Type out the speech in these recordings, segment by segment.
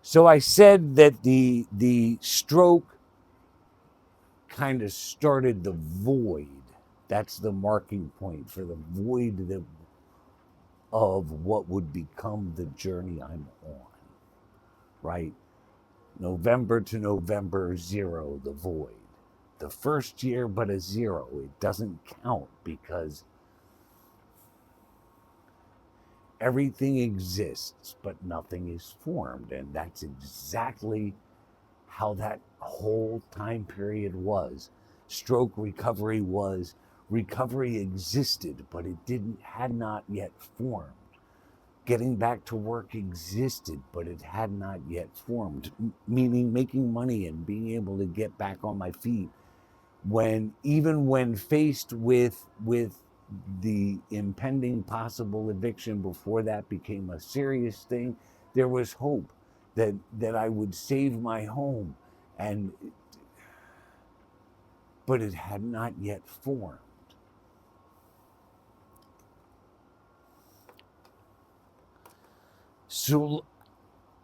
So I said that the stroke kind of started the void. That's the marking point for the void of what would become the journey I'm on, right? November to November, zero, the void. The first year, but a zero. It doesn't count because everything exists, but nothing is formed. And that's exactly how that whole time period was. Stroke recovery was recovery existed, but it had not yet formed. Getting back to work existed, but it had not yet formed, meaning making money and being able to get back on my feet. Even when faced with the impending possible eviction before that became a serious thing, there was hope that I would save my home, and but it had not yet formed. So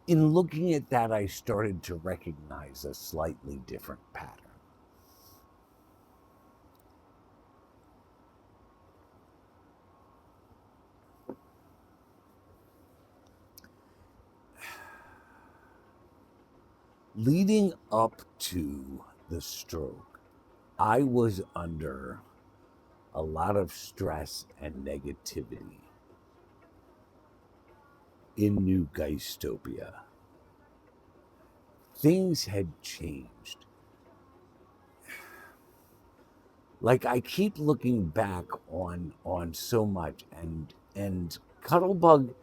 in looking at that, I started to recognize a slightly different pattern. Leading up to the stroke, I was under a lot of stress and negativity in New Geistopia. Things had changed. Like I keep looking back on so much, and Cuddlebug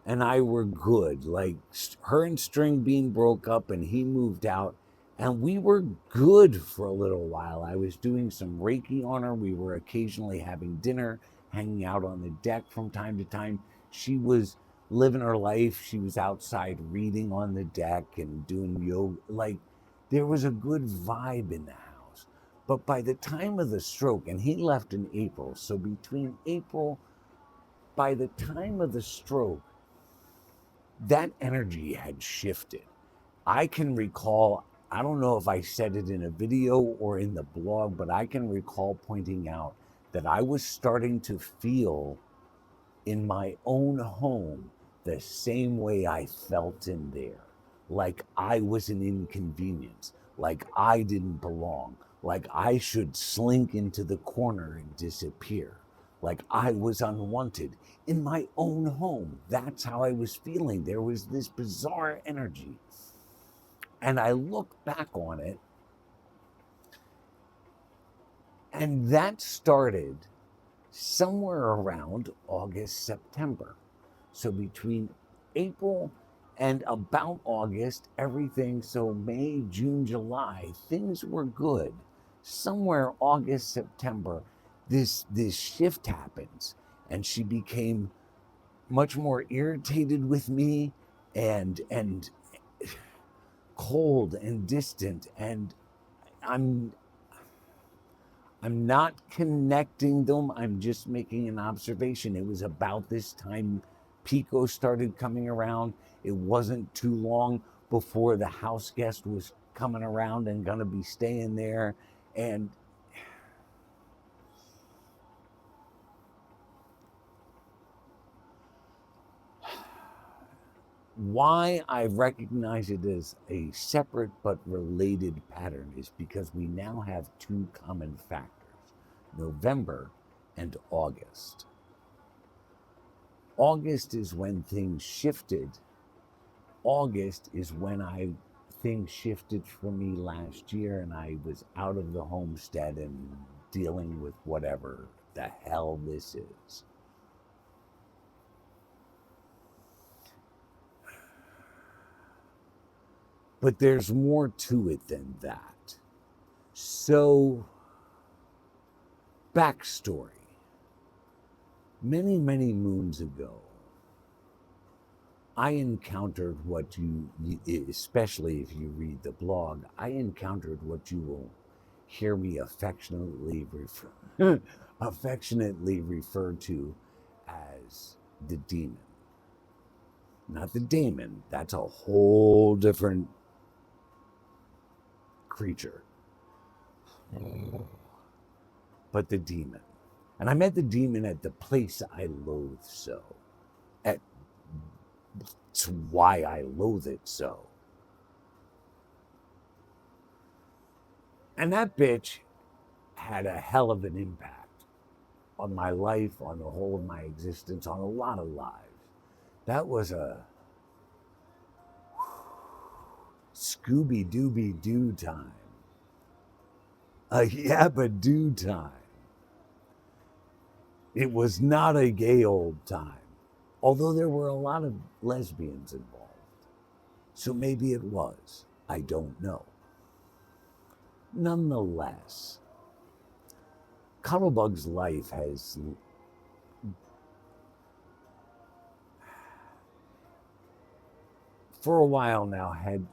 and I were good. Like her and String Bean broke up and he moved out, and we were good for a little while. I was doing some Reiki on her. We were occasionally having dinner, hanging out on the deck from time to time. She was living her life. She was outside reading on the deck and doing yoga. Like there was a good vibe in the house. But by the time of the stroke, and he left in April, so between April, by the time of the stroke, that energy had shifted. I can recall, I don't know if I said it in a video or in the blog, but I can recall pointing out that I was starting to feel in my own home the same way I felt in there. Like I was an inconvenience, like I didn't belong, like I should slink into the corner and disappear, like I was unwanted in my own home. That's how I was feeling. There was this bizarre energy. And I look back on it, and that started somewhere around August, September. So between April and about August, everything, so May, June, July, things were good. Somewhere August, September, this shift happens, and she became much more irritated with me and cold and distant, and I'm I'm not connecting them. I'm just making an observation. It was about this time Pico started coming around. It wasn't too long before the house guest was coming around and going to be staying there. And why I recognize it as a separate but related pattern is because we now have two common factors, November and August. August is when things shifted. August is when things shifted for me last year, and I was out of the homestead and dealing with whatever the hell this is. But there's more to it than that. So, backstory. Many, many moons ago, I encountered what especially if you read the blog, I encountered what you will hear me affectionately refer to as the demon. Not the daemon. That's a whole different creature. But the demon. And I met the demon at the place I loathe so. That's why I loathe it so. And that bitch had a hell of an impact on my life, on the whole of my existence, on a lot of lives. That was a Scooby-Dooby-Doo time. A Yabba-Doo time. It was not a gay old time, although there were a lot of lesbians involved. So maybe it was. I don't know. Nonetheless, Cuddlebug's life has, for a while now, had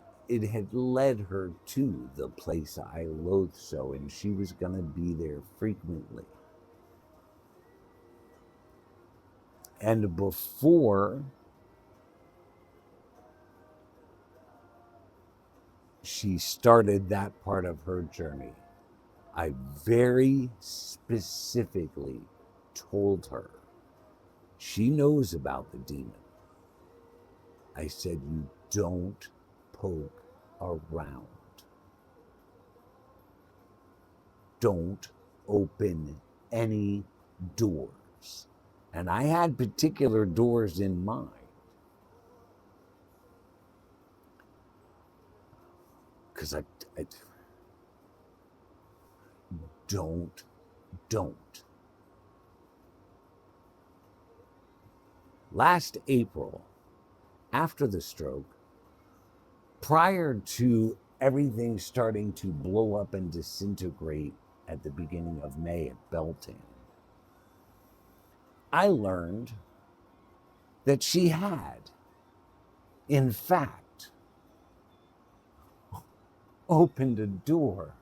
led her to the place I loathe so, and she was going to be there frequently. And before she started that part of her journey, I very specifically told her she knows about the demon. I said, you don't poke around. Don't open any doors. And I had particular doors in mind. Because I don't. Last April, after the stroke, prior to everything starting to blow up and disintegrate at the beginning of May at Beltane, I learned that she had, in fact, opened a door.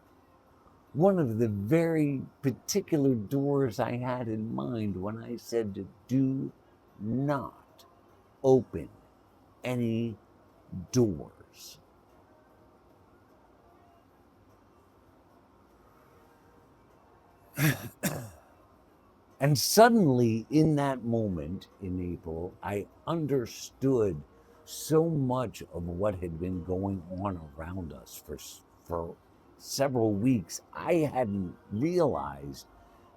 One of the very particular doors I had in mind when I said to do not open any doors. And suddenly, in that moment in April, I understood so much of what had been going on around us for several weeks. I hadn't realized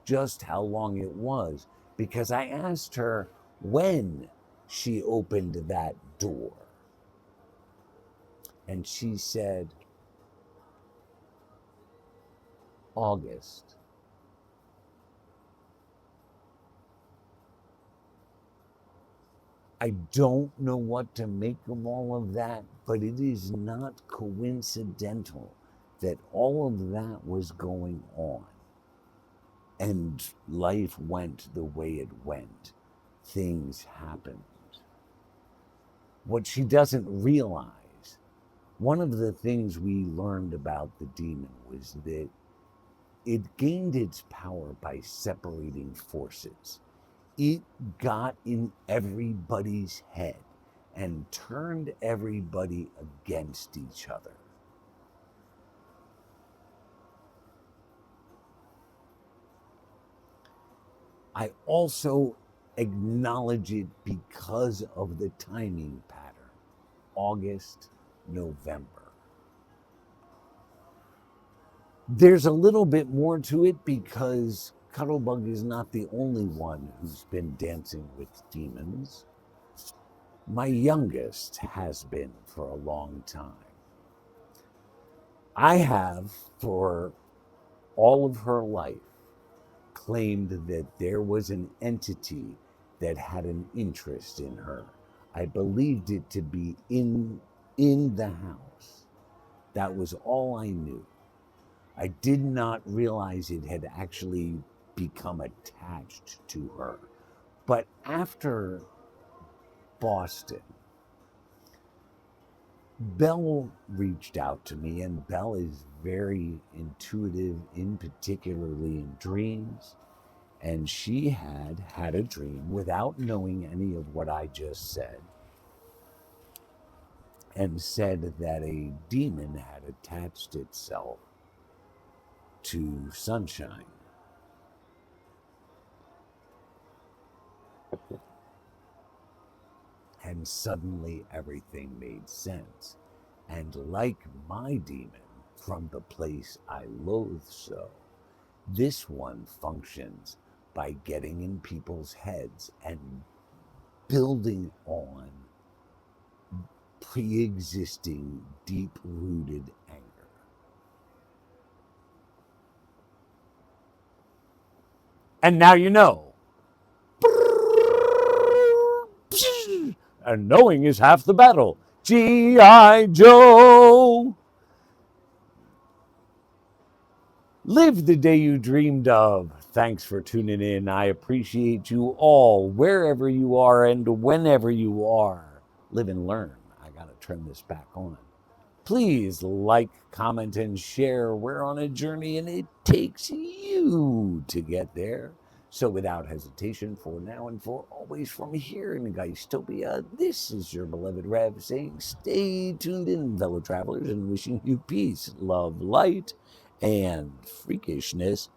just how long it was, because I asked her when she opened that door. And she said, August. I don't know what to make of all of that, but it is not coincidental that all of that was going on. And life went the way it went. Things happened. What she doesn't realize, one of the things we learned about the demon was that it gained its power by separating forces. It got in everybody's head and turned everybody against each other. I also acknowledge it because of the timing pattern. August, November. There's a little bit more to it because Cuddlebug is not the only one who's been dancing with demons. My youngest has been for a long time. I have, for all of her life, claimed that there was an entity that had an interest in her. I believed it to be in the house. That was all I knew. I did not realize it had actually become attached to her. But after Boston, Belle reached out to me, and Belle is very intuitive, particularly in dreams. And she had a dream, without knowing any of what I just said, and said that a demon had attached itself to sunshine. And suddenly everything made sense. And like my demon from the place I loathe so, this one functions by getting in people's heads and building on pre-existing deep-rooted anger. And now you know. And knowing is half the battle. G.I. Joe! Live the day you dreamed of. Thanks for tuning in. I appreciate you all, wherever you are and whenever you are. Live and learn. I got to turn this back on. Please like, comment, and share. We're on a journey and it takes you to get there. So without hesitation, for now and for always from here in Geistopia, this is your beloved Rev saying stay tuned in, fellow travelers, and wishing you peace, love, light, and freakishness.